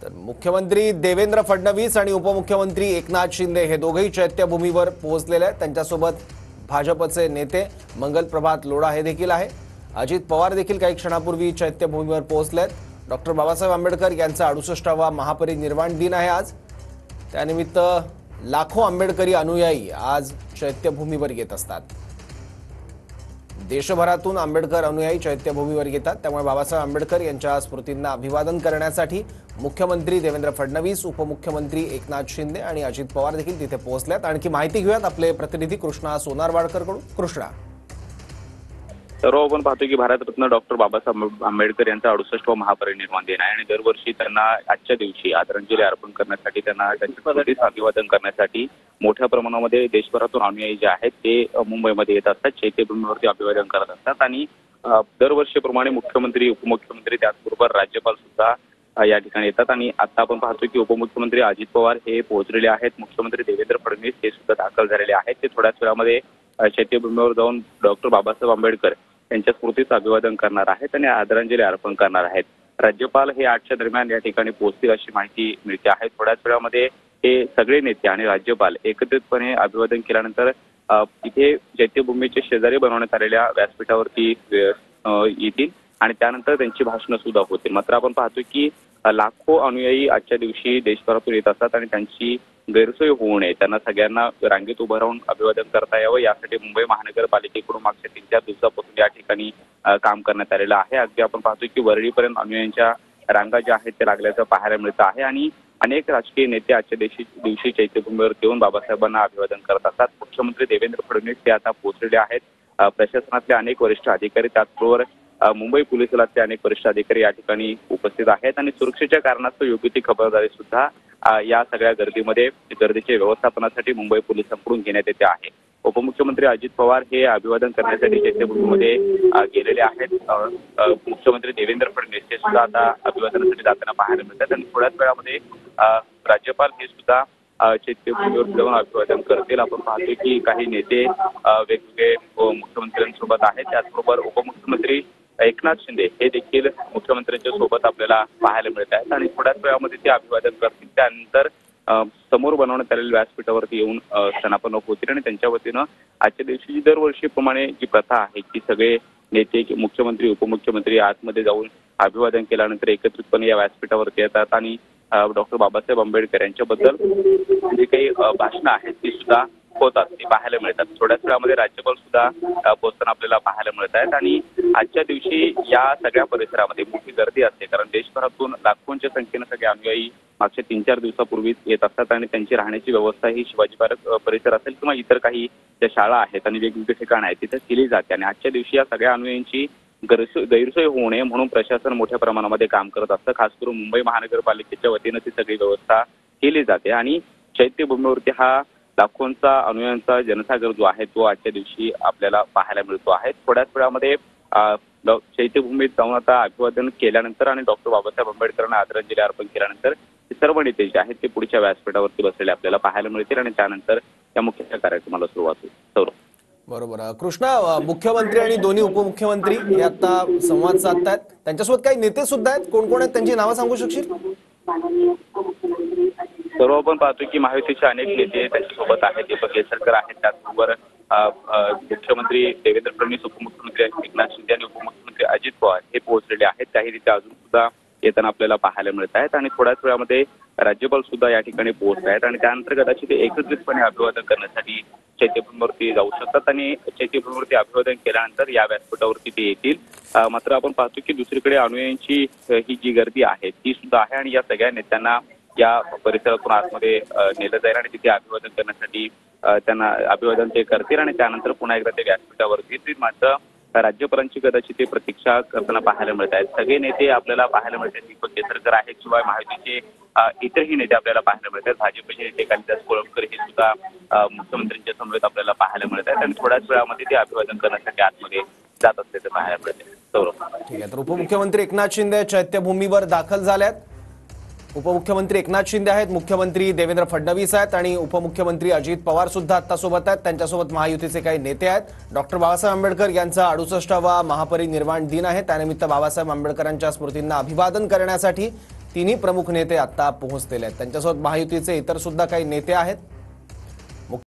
तर मुख्यमंत्री देवेंद्र फडणवीस आणि उपमुख्यमंत्री एकनाथ शिंदे हे दोघेही चैत्यभूमीवर पोहोचलेले आहेत। त्यांच्यासोबत भाजपचे नेते मंगल प्रभात लोढा हे देखील आहे। अजित पवार देखील काही क्षणापूर्वी चैत्यभूमीवर पोहोचलेत। डॉक्टर बाबासाहेब आंबेडकर यांचा 68वा महापरिनिर्वाण दिन आहे आज। त्यानिमित्त लाखो आंबेडकरी अनुयायी आज चैत्यभूमीवर येत असतात। देशभरातून आंबेडकर अनुयायी चैत्यभूमीवर येतात। त्यामुळे बाबासाहेब आंबेडकर यांच्या स्मृतींना अभिवादन करण्यासाठी मुख्यमंत्री देवेंद्र फडणवीस, उपमुख्यमंत्री एकनाथ शिंदे आणि अजित पवार देखील तिथे पोहोचलेत। आणखी माहिती घेऊयात आपले प्रतिनिधी कृष्णा सोनारवाडकरकडून। कृष्णा, सर्व आपण पाहतो की भारतरत्न डॉक्टर बाबासाहेब आंबेडकर यांचा 68वा महापरिनिर्वाण दिन आहे आणि दरवर्षी त्यांना आजच्या दिवशी आदरांजली अर्पण करण्यासाठी, त्यांना त्यांच्या स्मृतीस अभिवादन करण्यासाठी मोठ्या प्रमाणामध्ये देशभरातून अनुयायी जे आहेत ते मुंबईमध्ये येत असतात, चैत्यभूमीवरती अभिवादन करत असतात। आणि दरवर्षीप्रमाणे मुख्यमंत्री, उपमुख्यमंत्री, त्याचबरोबर राज्यपाल सुद्धा या ठिकाणी येतात। आणि आता आपण पाहतो की उपमुख्यमंत्री अजित पवार हे पोहोचलेले आहेत। मुख्यमंत्री देवेंद्र फडणवीस हे सुद्धा दाखल झालेले आहेत। ते थोड्याच वेळामध्ये चैत्यभूमीवर जाऊन डॉक्टर बाबासाहेब आंबेडकर यांच्या स्मृतीचं अभिवादन करणार आहेत आणि आदरांजली अर्पण करणार आहेत। राज्यपाल हे 8च्या दरम्यान या ठिकाणी पोहोचतील अशी माहिती मिळते आहे। थोड्याच वेळामध्ये हे सगळे नेते आणि राज्यपाल एकत्रितपणे अभिवादन केल्यानंतर इथे चैत्यभूमीचे शेजारी बनवण्यात आलेल्या व्यासपीठावरती येतील आणि त्यानंतर त्यांची भाषणं सुद्धा होतील। मात्र आपण पाहतो की लाखो अनुयायी आजच्या दिवशी देशभरातून येत असतात आणि त्यांची गैरसोय होऊ नये, त्यांना सगळ्यांना रांगेत उभं राहून अभिवादन करता यावं यासाठी मुंबई महानगरपालिकेकडून मागच्या 3-4 दिवसापासून या ठिकाणी काम करण्यात आलेलं आहे। अगदी आपण पाहतो की वरळीपर्यंत अनुयायांच्या रांगा ज्या आहेत ते लागल्याचं पाहायला मिळतं आहे आणि अनेक राजकीय नेते आजच्या दिवशी चैत्यभूमीवर येऊन बाबासाहेबांना अभिवादन करत असतात। मुख्यमंत्री देवेंद्र फडणवीस ते आता पोहोचलेले आहेत। प्रशासनातले अनेक वरिष्ठ अधिकारी, त्याचबरोबर मुंबई पोलीस दलातले अनेक वरिष्ठ अधिकारी या ठिकाणी उपस्थित आहेत आणि सुरक्षेच्या कारणास्तव योग्य ती खबरदारी सुद्धा या सगळ्या गर्दीच्या व्यवस्थापनासाठी मुंबई पोलिसांकडून घेण्यात येते आहे। उपमुख्यमंत्री अजित पवार हे अभिवादन करण्यासाठी चैत्यभूमीमध्ये गेलेले आहेत। मुख्यमंत्री देवेंद्र फडणवीस हे सुद्धा आता अभिवादनासाठी जाताना पाहायला मिळतात आणि थोड्याच वेळामध्ये राज्यपाल हे सुद्धा चैत्यभूमीवर जाऊन अभिवादन करतील। आपण पाहतो की काही नेते वेगवेगळे मुख्यमंत्र्यांसोबत आहेत, त्याचबरोबर उपमुख्यमंत्री एकनाथ शिंदे हे देखील मुख्यमंत्र्यांच्या सोबत आपल्याला पाहायला मिळत आहेत आणि थोड्याच वेळामध्ये ते अभिवादन करतील। त्यानंतर समोर बनवण्यात आलेल्या व्यासपीठावरती येऊन स्थानापन्न होतील आणि त्यांच्या वतीनं आजच्या दिवशी दरवर्षीप्रमाणे जी प्रथा आहे की सगळे नेते, मुख्यमंत्री, उपमुख्यमंत्री आतमध्ये जाऊन अभिवादन केल्यानंतर एकत्रितपणे या व्यासपीठावरती येतात आणि डॉक्टर बाबासाहेब आंबेडकर यांच्याबद्दल जे काही भाषणं आहेत ती सुद्धा होतात, ते पाहायला मिळतात। थोड्याच वेळामध्ये राज्यपाल सुद्धा पोहोचताना आपल्याला पाहायला मिळत आहेत आणि आजच्या दिवशी या सगळ्या परिसरामध्ये मोठी गर्दी असते, कारण देशभरातून लाखोंच्या संख्येनं सगळे अनुयायी मागच्या 3-4 दिवसापूर्वीच येत असतात आणि त्यांची राहण्याची व्यवस्था ही शिवाजी पार्क परिसर असेल किंवा इतर काही ज्या शाळा आहेत आणि वेगवेगळे ठिकाण आहेत तिथे केली जाते आणि आजच्या दिवशी या सगळ्या अनुयायींची गैरसोय होऊ नये म्हणून प्रशासन मोठ्या प्रमाणामध्ये काम करत असतं। खास करून मुंबई महानगरपालिकेच्या वतीनं ती सगळी व्यवस्था केली जाते आणि चैत्यभूमीवरती हा लाखोंचा अनुयायांचा जनसागर जो आहे तो आजच्या दिवशी आपल्याला पाहायला मिळतो आहे। थोड्याच वेळामध्ये चैत्यभूमीत जाऊन आता अभिवादन केल्यानंतर आणि डॉक्टर बाबासाहेब आंबेडकरांना आदरांजली अर्पण केल्यानंतर सर्व नेते जे आहेत ते पुढच्या व्यासपीठावरती बसलेले आपल्याला पाहायला मिळतील आणि त्यानंतर या मुख्य कार्यक्रमाला सुरुवात होईल। सौरभ, बरोबर। कृष्णा, मुख्यमंत्री आणि दोन्ही उपमुख्यमंत्री हे आता संवाद साधतायत, त्यांच्यासोबत काही नेते सुद्धा आहेत, कोण कोण आहेत त्यांची नावं सांगू शकशील? सर्व आपण पाहतो की महायुतीचे अनेक नेते त्यांच्यासोबत आहेत। दीपक केसरकर आहेत, त्याचबरोबर मुख्यमंत्री देवेंद्र फडणवीस, उपमुख्यमंत्री एकनाथ शिंदे आणि उपमुख्यमंत्री अजित पवार हे पोहोचलेले आहेत। काही रीत्या अजून सुद्धा येताना आपल्याला पाहायला मिळत आहेत आणि थोड्याच वेळामध्ये राज्यपाल सुद्धा या ठिकाणी पोहोचत आहेत आणि त्यानंतर कदाचित ते एकत्रितपणे अभिवादन करण्यासाठी चैत्यभूमीवरती जाऊ शकतात आणि चैत्यभूमीवरती अभिवादन केल्यानंतर या व्यासपीठावरती ते येतील। मात्र आपण पाहतो की दुसरीकडे अनुयायांची ही जी गर्दी आहे ती सुद्धा आहे आणि या सगळ्या नेत्यांना या परिसरातून आतमध्ये नेलं जाईल आणि तिथे अभिवादन करण्यासाठी त्यांना अभिवादन ते करतील आणि त्यानंतर पुन्हा एकदा ते व्यासपीठावरती येतील। मात्र राज्यपालांची कदाचित ते प्रतीक्षा करताना पाहायला मिळत आहेत। सगळे नेते आपल्याला पाहायला मिळतात, दीपक केसरकर आहेत, शिवाय महायुतीचे इतरही नेते आपल्याला पाहायला मिळतात। भाजपचे नेते कालिदास कोळंबकर हे सुद्धा मुख्यमंत्र्यांच्या समवेत आपल्याला पाहायला मिळत आहेत आणि थोड्याच वेळामध्ये ते अभिवादन करण्यासाठी आतमध्ये जात असल्याचं पाहायला मिळते। सौरभ, ठीक आहे। तर उपमुख्यमंत्री एकनाथ शिंदे चैत्यभूमीवर दाखल झालेत। उपमुख्यमंत्री एकनाथ शिंदे आहेत, मुख्यमंत्री देवेंद्र फडणवीस आहेत आणि उपमुख्यमंत्री अजित पवार सुद्धा आता सोबत आहेत। त्यांच्यासोबत महायुतीचे काही नेते आहेत। डॉक्टर बाबासाहेब आंबेडकर यांचा 68वा महापरिनिर्वाण दिन आहे, त्यानिमित्त बाबासाहेब आंबेडकरांच्या स्मृतींना अभिवादन करण्यासाठी तिन्ही प्रमुख नेते आता पोहोचलेले आहेत. त्यांच्यासोबत महायुतीचे इतर सुद्धा काही नेते आहेत.